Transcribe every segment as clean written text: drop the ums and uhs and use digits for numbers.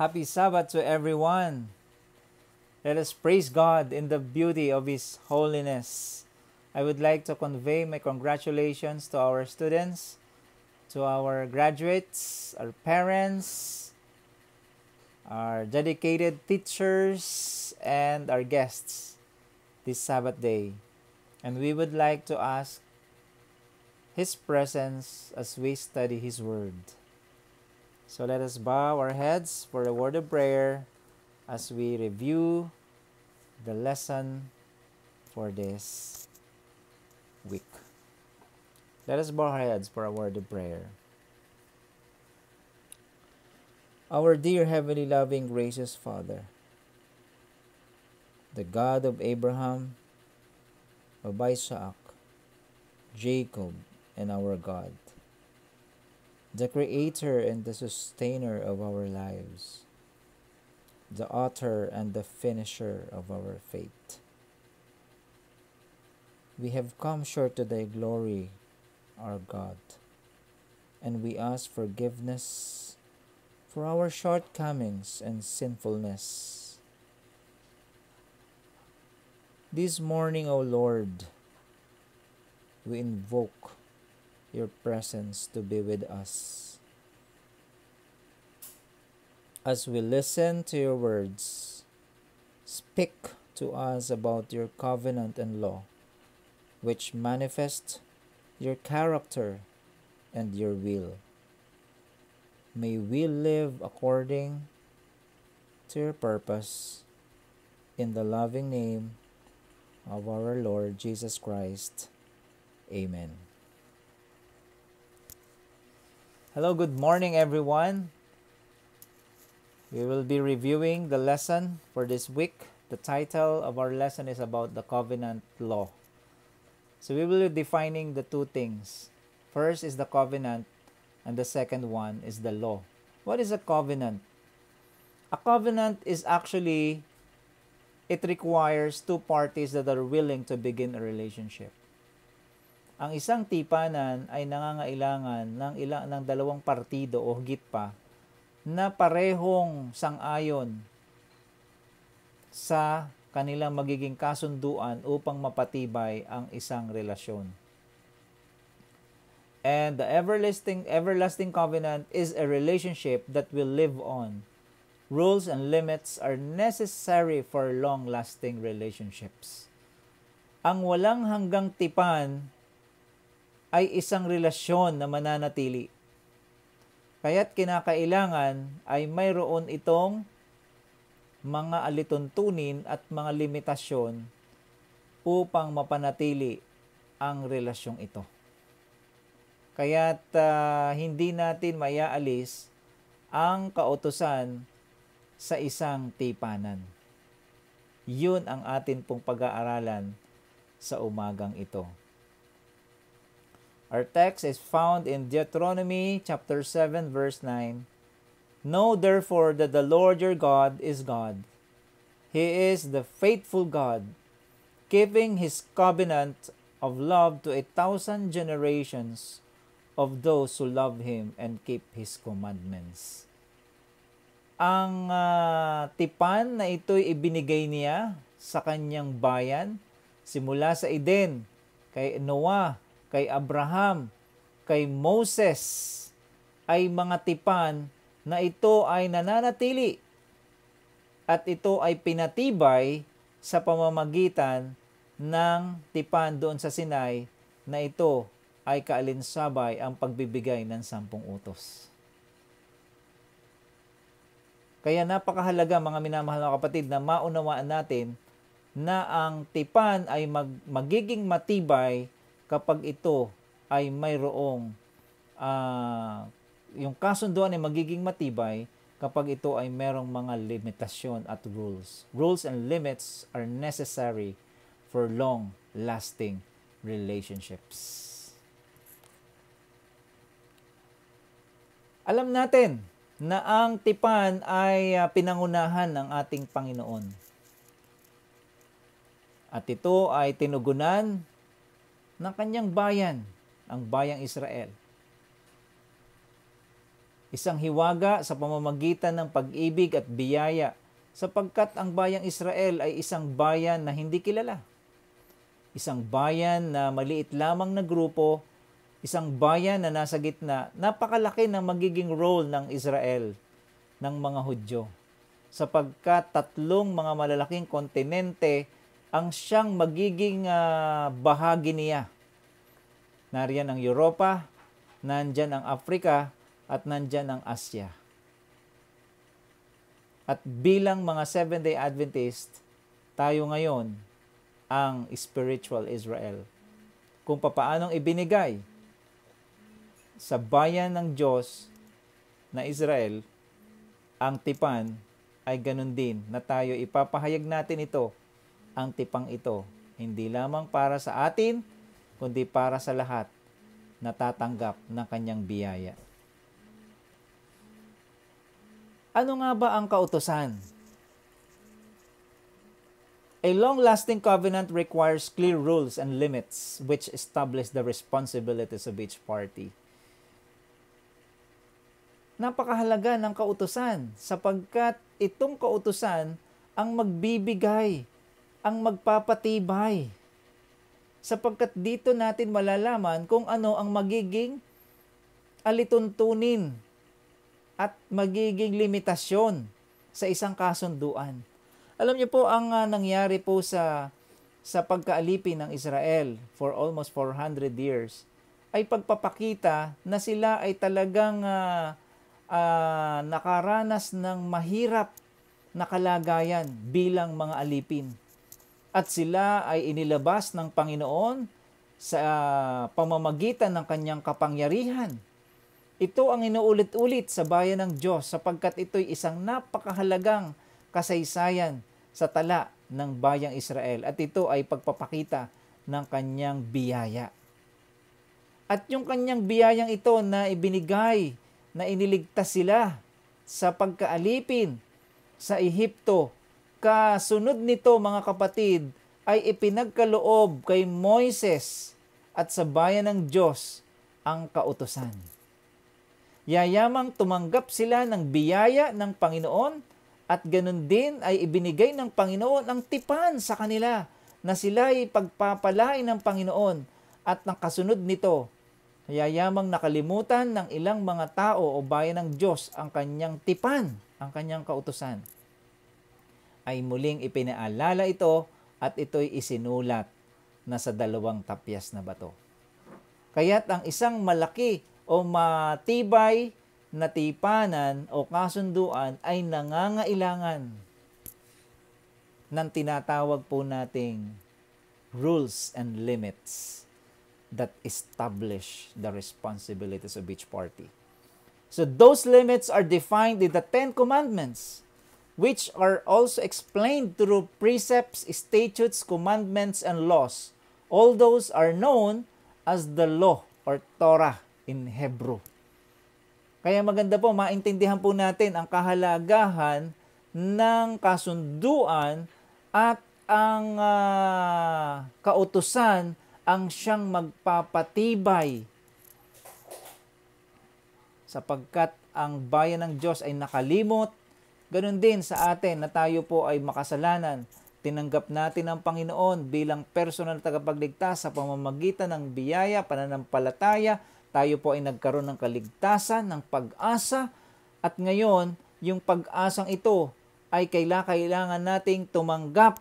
Happy Sabbath to everyone. Let us praise God in the beauty of His holiness. I would like to convey my congratulations to our students, to our graduates, our parents, our dedicated teachers, and our guests this Sabbath day. And we would like to ask His presence as we study His Word. So let us bow our heads for a word of prayer as we review the lesson for this week. Let us bow our heads for a word of prayer. Our dear Heavenly Loving Gracious Father, the God of Abraham, of Isaac, Jacob, and our God, the Creator and the Sustainer of our lives, the Author and the Finisher of our faith. We have come short to Thy glory, our God, and we ask forgiveness for our shortcomings and sinfulness. This morning, O Lord, we invoke Your presence to be with us. As we listen to Your words, speak to us about Your covenant and law, which manifest Your character and Your will. May we live according to Your purpose, in the loving name of our Lord Jesus Christ. Amen. Hello, good morning everyone. We will be reviewing the lesson for this week. The title of our lesson is about the covenant law. So we will be defining the two things. First is the covenant, and the second one is the law. What is a covenant? A covenant is actually, it requires two parties that are willing to begin a relationship. Ang isang tipanan ay nangangailangan ng dalawang partido o higit pa na parehong sang-ayon sa kanilang magiging kasunduan upang mapatibay ang isang relasyon. And the everlasting covenant is a relationship that will live on. Rules and limits are necessary for long-lasting relationships. Ang walang hanggang tipan ay isang relasyon na mananatili. Kaya't kinakailangan ay mayroon itong mga alituntunin at mga limitasyon upang mapanatili ang relasyong ito. Kaya't hindi natin maiaalis ang kautusan sa isang tipanan. Yun ang atin pong pag-aaralan sa umagang ito. Our text is found in Deuteronomy chapter 7 verse 9. Know therefore that the Lord your God is God. He is the faithful God, keeping His covenant of love to 1,000 generations of those who love Him and keep His commandments. Ang tipan na ito'y ibinigay niya sa kanyang bayan simula sa Eden, kay Noah, kay Abraham, kay Moses, ay mga tipan na ito ay nananatili at ito ay pinatibay sa pamamagitan ng tipan doon sa Sinai na ito ay kaalinsabay ang pagbibigay ng 10 utos. Kaya napakahalaga mga minamahal na kapatid na maunawaan natin na ang tipan ay magiging matibay kapag ito ay mayroong yung kasunduan ay magiging matibay kapag ito ay mayroong mga limitasyon at rules. Rules and limits are necessary for long-lasting relationships. Alam natin na ang tipan ay pinangunahan ng ating Panginoon. At ito ay tinugunan ng kanyang bayan, ang bayang Israel. Isang hiwaga sa pamamagitan ng pag-ibig at biyaya, sapagkat ang bayang Israel ay isang bayan na hindi kilala. Isang bayan na maliit lamang na grupo, isang bayan na nasa gitna, napakalaki ng magiging role ng Israel, ng mga Hudyo. Sapagkat tatlong mga malalaking kontinente ang siyang magiging bahagi niya. Nariyan ang Europa, nandyan ang Africa, at nandyan ang Asya. At bilang mga Seventh-day Adventist, tayo ngayon ang spiritual Israel. Kung papaanong ibinigay sa bayan ng Diyos na Israel, ang tipan ay ganun din na tayo ipapahayag natin ito, ang tipang ito, hindi lamang para sa atin, kundi para sa lahat na tatanggap ng kanyang biyaya. Ano nga ba ang kautusan? A long-lasting covenant requires clear rules and limits which establish the responsibilities of each party. Napakahalaga ng kautusan sapagkat itong kautusan ang magbibigay, ang magpapatibay. Sapagkat dito natin malalaman kung ano ang magiging alituntunin at magiging limitasyon sa isang kasunduan. Alam niyo po ang nangyari po sa pagkaalipin ng Israel for almost 400 years ay pagpapakita na sila ay talagang nakaranas ng mahirap na kalagayan bilang mga alipin. At sila ay inilabas ng Panginoon sa pamamagitan ng kanyang kapangyarihan. Ito ang inuulit-ulit sa bayan ng Diyos sapagkat ito'y isang napakahalagang kasaysayan sa tala ng bayang Israel at ito ay pagpapakita ng kanyang biyaya. At yung kanyang biyayang ito na ibinigay, na iniligtas sila sa pagkaalipin sa Ehipto, kasunod nito mga kapatid ay ipinagkaloob kay Moises at sa bayan ng Diyos ang kautusan. Yayamang tumanggap sila ng biyaya ng Panginoon at ganun din ay ibinigay ng Panginoon ang tipan sa kanila na sila ay pagpapalain ng Panginoon at ng kasunod nito, yayamang nakalimutan ng ilang mga tao o bayan ng Diyos ang kanyang tipan, ang kanyang kautusan. Ay muling ipinaalala ito at ito'y isinulat na sa 2 tapyas na bato. Kaya't ang isang malaki o matibay na tipanan o kasunduan ay nangangailangan ng tinatawag po nating rules and limits that establish the responsibilities of each party. So those limits are defined in the 10 Commandments, which are also explained through precepts, statutes, commandments, and laws. All those are known as the law or Torah in Hebrew. Kaya maganda po, maintindihan po natin ang kahalagahan ng kasunduan at ang kautusan ang siyang magpapatibay sapagkat ang bayan ng Diyos ay nakalimot. Ganun din sa atin na tayo po ay makasalanan. Tinanggap natin ang Panginoon bilang personal na tagapagligtas sa pamamagitan ng biyaya, pananampalataya. Tayo po ay nagkaroon ng kaligtasan, ng pag-asa. At ngayon, yung pag-asang ito ay kailangan nating tumanggap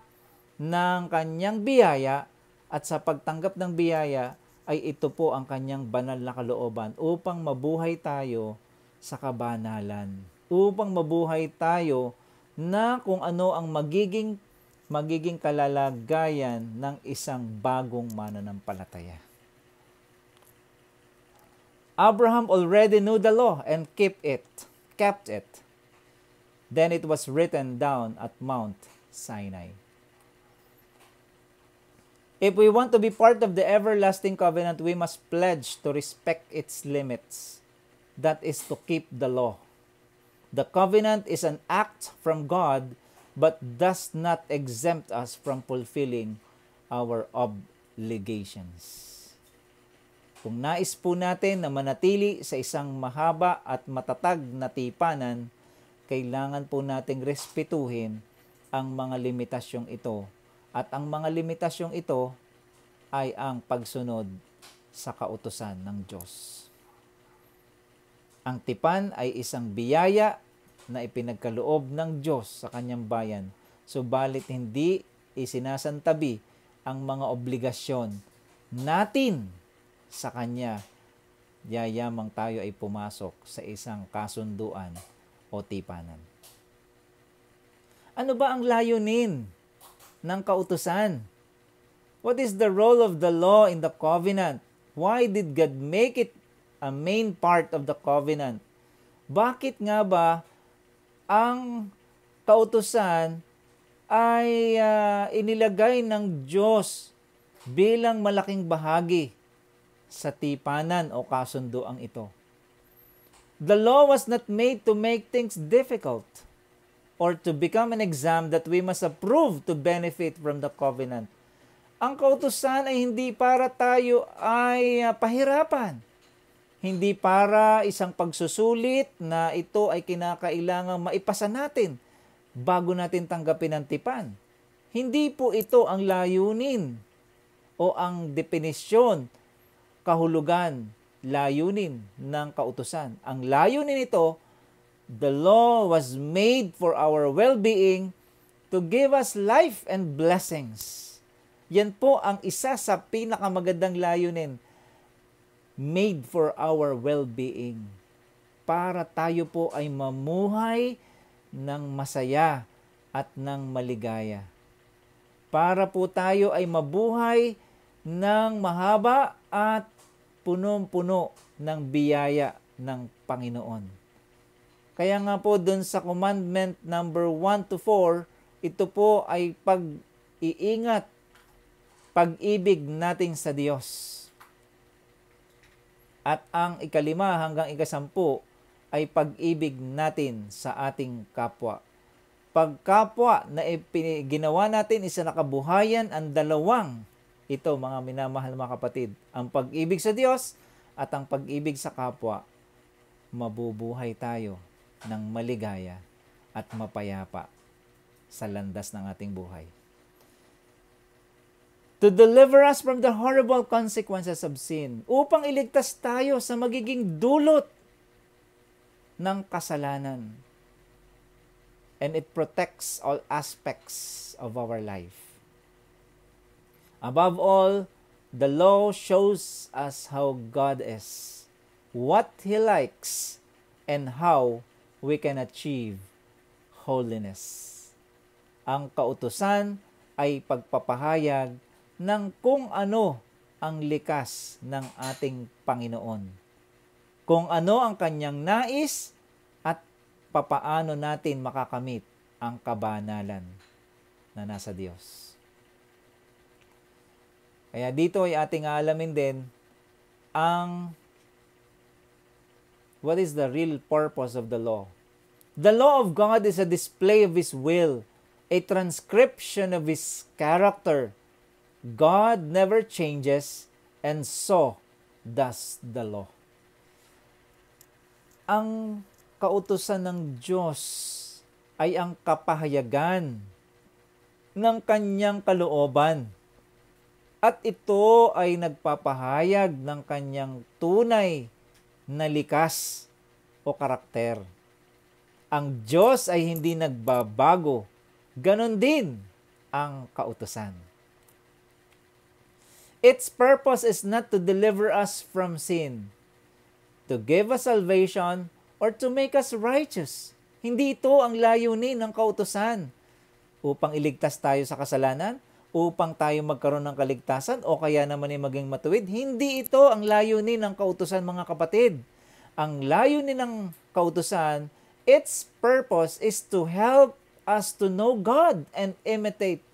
ng kanyang biyaya. At sa pagtanggap ng biyaya ay ito po ang kanyang banal na kalooban upang mabuhay tayo sa kabanalan. Upang mabuhay tayo na kung ano ang magiging kalalagayan ng isang bagong mananampalataya. Abraham already knew the law and kept it. Then it was written down at Mount Sinai. If we want to be part of the everlasting covenant, we must pledge to respect its limits. That is to keep the law. The covenant is an act from God, but does not exempt us from fulfilling our obligations. Kung nais po natin na manatili sa isang mahaba at matatag na tipanan, kailangan po nating respetuhin ang mga limitasyong ito. At ang mga limitasyong ito ay ang pagsunod sa kautusan ng Diyos. Ang tipan ay isang biyaya na ipinagkaloob ng Diyos sa kanyang bayan, subalit hindi isinasantabi ang mga obligasyon natin sa Kanya, yayamang tayo ay pumasok sa isang kasunduan o tipanan. Ano ba ang layunin ng kautusan? What is the role of the law in the covenant? Why did God make it a main part of the covenant? Bakit nga ba ang kautusan ay inilagay ng Diyos bilang malaking bahagi sa tipanan o kasunduang ito? The law was not made to make things difficult or to become an exam that we must approve to benefit from the covenant. Ang kautusan ay hindi para tayo ay pahirapan. Hindi para isang pagsusulit na ito ay kinakailangang maipasa natin bago natin tanggapin ang tipan. Hindi po ito ang layunin o ang definisyon, kahulugan, layunin ng kautusan. Ang layunin nito, the law was made for our well-being to give us life and blessings. Yan po ang isa sa pinakamagandang layunin. Made for our well-being. Para tayo po ay mamuhay ng masaya at ng maligaya. Para po tayo ay mabuhay ng mahaba at punong-puno ng biyaya ng Panginoon. Kaya nga po dun sa commandment number 1 to 4, ito po ay pag-iingat, pag-ibig natin sa Diyos. At ang 5 hanggang 10 ay pag-ibig natin sa ating kapwa. Pagkapwa na ginawa natin isa na kabuhayan ang dalawang ito, mga minamahal mga kapatid, ang pag-ibig sa Diyos at ang pag-ibig sa kapwa, mabubuhay tayo ng maligaya at mapayapa sa landas ng ating buhay. To deliver us from the horrible consequences of sin, upang iligtas tayo sa magiging dulot ng kasalanan. And it protects all aspects of our life. Above all, the law shows us how God is, what He likes, and how we can achieve holiness. Ang kautusan ay pagpapahayag ng kung ano ang likas ng ating Panginoon, kung ano ang Kanyang nais, at papaano natin makakamit ang kabanalan na nasa Diyos. Kaya dito ay ating aalamin din ang what is the real purpose of the law. The law of God is a display of His will, a transcription of His character. God never changes, and so does the law. Ang kautusan ng Diyos ay ang kapahayagan ng Kanyang kalooban. At ito ay nagpapahayag ng Kanyang tunay na likas o karakter. Ang Diyos ay hindi nagbabago. Ganon din ang kautusan. Its purpose is not to deliver us from sin, to give us salvation, or to make us righteous. Hindi ito ang layunin ng kautusan upang iligtas tayo sa kasalanan, upang tayo magkaroon ng kaligtasan, o kaya naman ay maging matuwid. Hindi ito ang layunin ng kautusan, mga kapatid. Ang layunin ng kautusan, its purpose is to help us to know God and imitate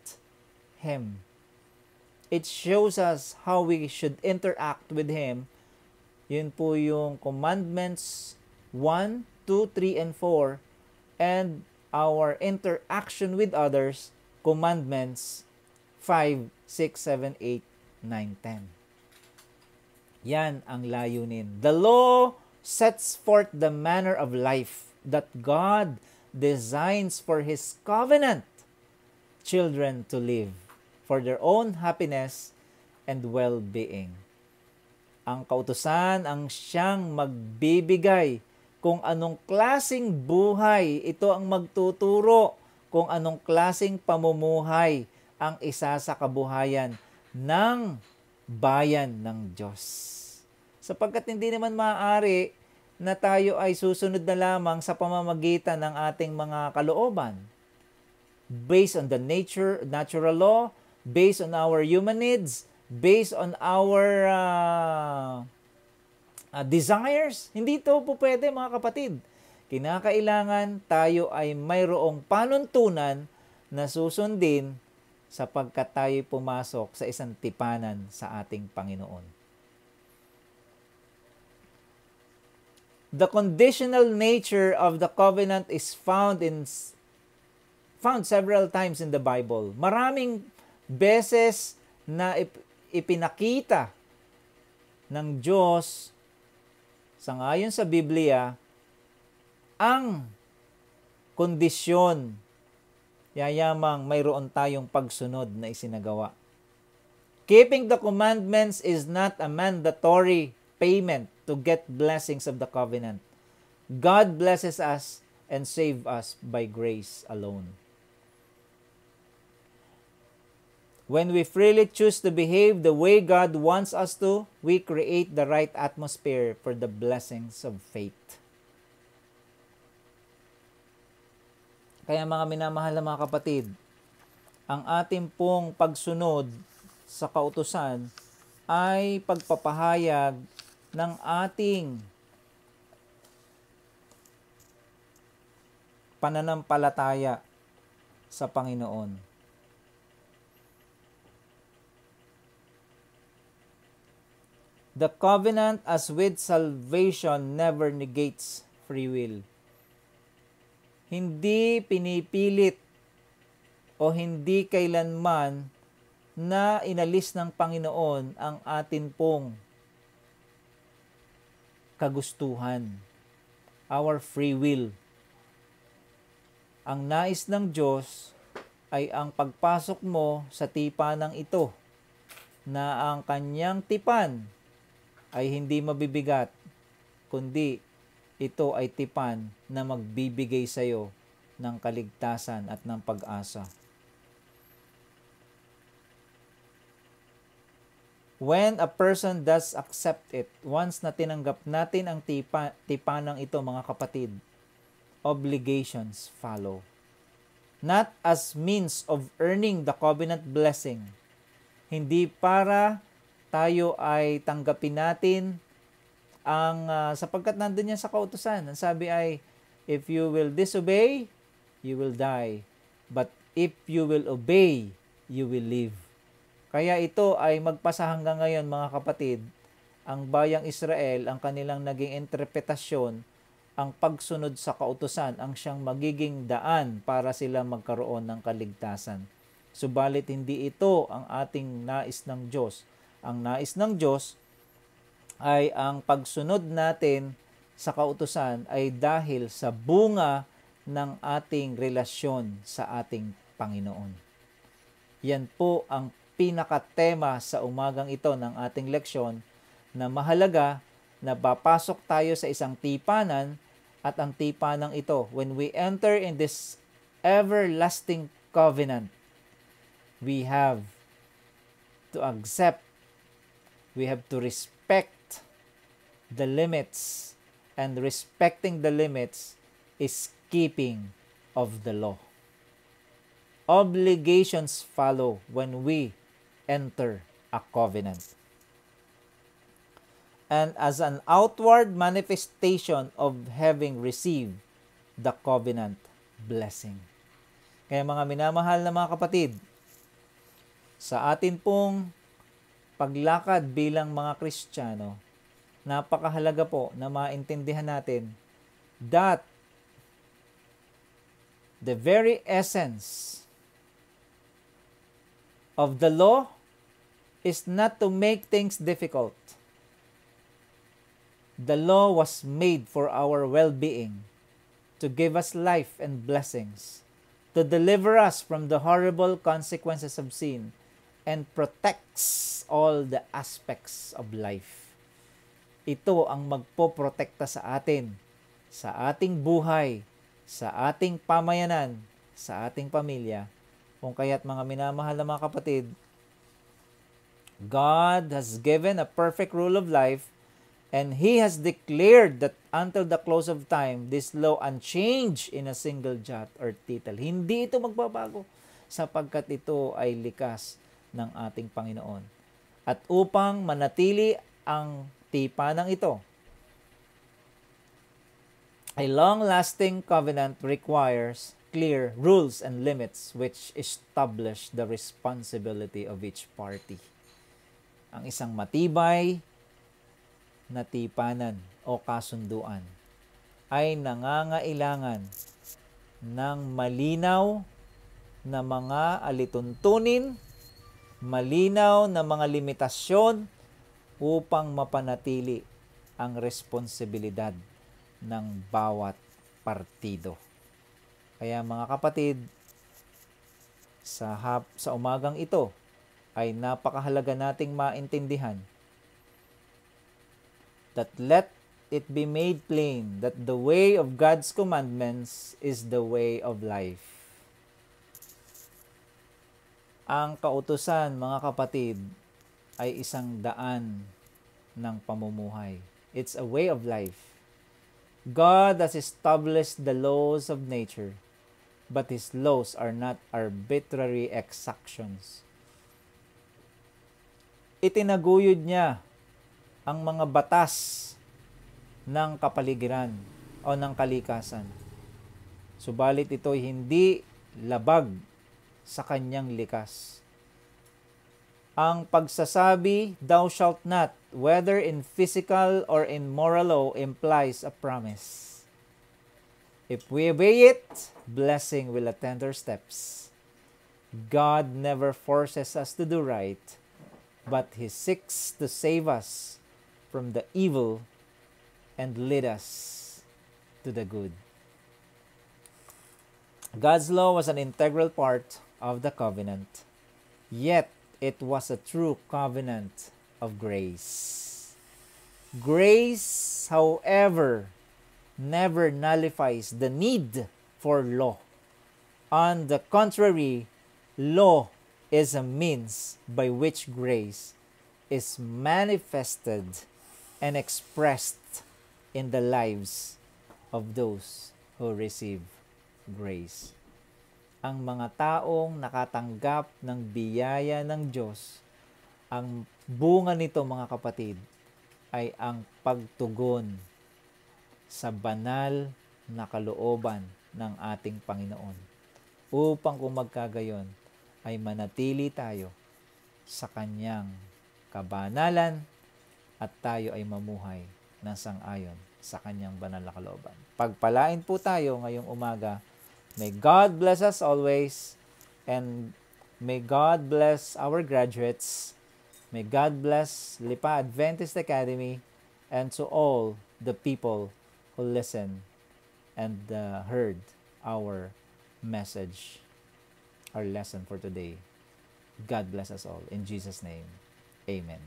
Him. It shows us how we should interact with Him. Yun po yung commandments 1, 2, 3, and 4. And our interaction with others, commandments 5, 6, 7, 8, 9, 10. Yan ang layunin. The law sets forth the manner of life that God designs for His covenant children to live for their own happiness and well-being. Ang kautusan ang siyang magbibigay kung anong klasing buhay ito ang magtuturo, kung anong klasing pamumuhay ang isa sa kabuhayan ng bayan ng Diyos. Sapagkat hindi naman maaari na tayo ay susunod na lamang sa pamamagitan ng ating mga kalooban. Based on the natural law, based on our human needs, based on our desires. Hindi ito po pwede, mga kapatid. Kinakailangan tayo ay mayroong panuntunan na susundin sapagkat tayo pumasok sa isang tipanan sa ating Panginoon. The conditional nature of the covenant is found several times in the Bible. Maraming beses na ipinakita ng Diyos sangayon sa Biblia ang kondisyon yayamang mayroon tayong pagsunod na isinagawa. Keeping the commandments is not a mandatory payment to get blessings of the covenant. God blesses us and save us by grace alone. When we freely choose to behave the way God wants us to, we create the right atmosphere for the blessings of faith. Kaya mga minamahal na mga kapatid, ang ating pong pagsunod sa kautusan ay pagpapahayag ng ating pananampalataya sa Panginoon. The covenant as with salvation never negates free will. Hindi pinipilit o hindi kailanman na inalis ng Panginoon ang atin pong kagustuhan, our free will. Ang nais ng Diyos ay ang pagpasok mo sa tipanang ito, na ang kanyang tipan ay hindi mabibigat, kundi ito ay tipan na magbibigay sa iyo ng kaligtasan at ng pag-asa. When a person does accept it, once na tinanggap natin ang tipanang ito, mga kapatid, obligations follow. Not as means of earning the covenant blessing. Hindi para tayo ay tanggapin natin ang sapagkat nandun yan sa kautusan. Ang sabi ay, if you will disobey, you will die. But if you will obey, you will live. Kaya ito ay magpasa hanggang ngayon, mga kapatid, ang bayang Israel, ang kanilang naging interpretasyon, ang pagsunod sa kautusan, ang siyang magiging daan para sila magkaroon ng kaligtasan. Subalit hindi ito ang ating nais ng Diyos. Ang nais ng Diyos ay ang pagsunod natin sa kautusan ay dahil sa bunga ng ating relasyon sa ating Panginoon. Yan po ang pinakatema sa umagang ito ng ating leksyon, na mahalaga na papasok tayo sa isang tipanan, at ang tipanang ito, when we enter in this everlasting covenant, we have to accept, we have to respect the limits, and respecting the limits is keeping of the law. Obligations follow when we enter a covenant. And as an outward manifestation of having received the covenant blessing. Kaya mga minamahal na mga kapatid, sa atin pong paglakad bilang mga Kristiyano, napakahalaga po na maintindihan natin that the very essence of the law is not to make things difficult. The law was made for our well-being, to give us life and blessings, to deliver us from the horrible consequences of sin, and protects all the aspects of life. Ito ang magpoprotekta sa atin, sa ating buhay, sa ating pamayanan, sa ating pamilya. Kung kaya't mga minamahal na mga kapatid, God has given a perfect rule of life, and He has declared that until the close of time, this law unchanged in a single jot or tittle. Hindi ito magbabago sapagkat ito ay likas ng ating Panginoon. At upang manatili ang tipanang ito, a long-lasting covenant requires clear rules and limits which establish the responsibility of each party. Ang isang matibay na tipanan o kasunduan ay nangangailangan ng malinaw na mga alituntunin, malinaw na mga limitasyon upang mapanatili ang responsibilidad ng bawat partido. Kaya mga kapatid, sa umagang ito ay napakahalaga nating maintindihan that let it be made plain that the way of God's commandments is the way of life. Ang kautusan, mga kapatid, ay isang daan ng pamumuhay. It's a way of life. God has established the laws of nature, but His laws are not arbitrary exactions. Itinaguyod niya ang mga batas ng kapaligiran o ng kalikasan. Subalit ito'y hindi labag sa kanyang likas. Ang pagsasabi, "Thou shalt not," whether in physical or in moral law, implies a promise. If we obey it, blessing will attend our steps. God never forces us to do right, but He seeks to save us from the evil and lead us to the good. God's law was an integral part of the covenant, yet it was a true covenant of grace. Grace, however, never nullifies the need for law. On the contrary, law is a means by which grace is manifested and expressed in the lives of those who receive grace. Ang mga taong nakatanggap ng biyaya ng Diyos, ang bunga nito, mga kapatid, ay ang pagtugon sa banal na kalooban ng ating Panginoon, upang kung magkagayon ay manatili tayo sa Kanyang kabanalan at tayo ay mamuhay ng sang-ayon sa Kanyang banal na kalooban. Pagpalain po tayo ngayong umaga. May God bless us always, and may God bless our graduates. May God bless Lipa Adventist Academy, and to all the people who listened and heard our message, our lesson for today. God bless us all. In Jesus' name, amen.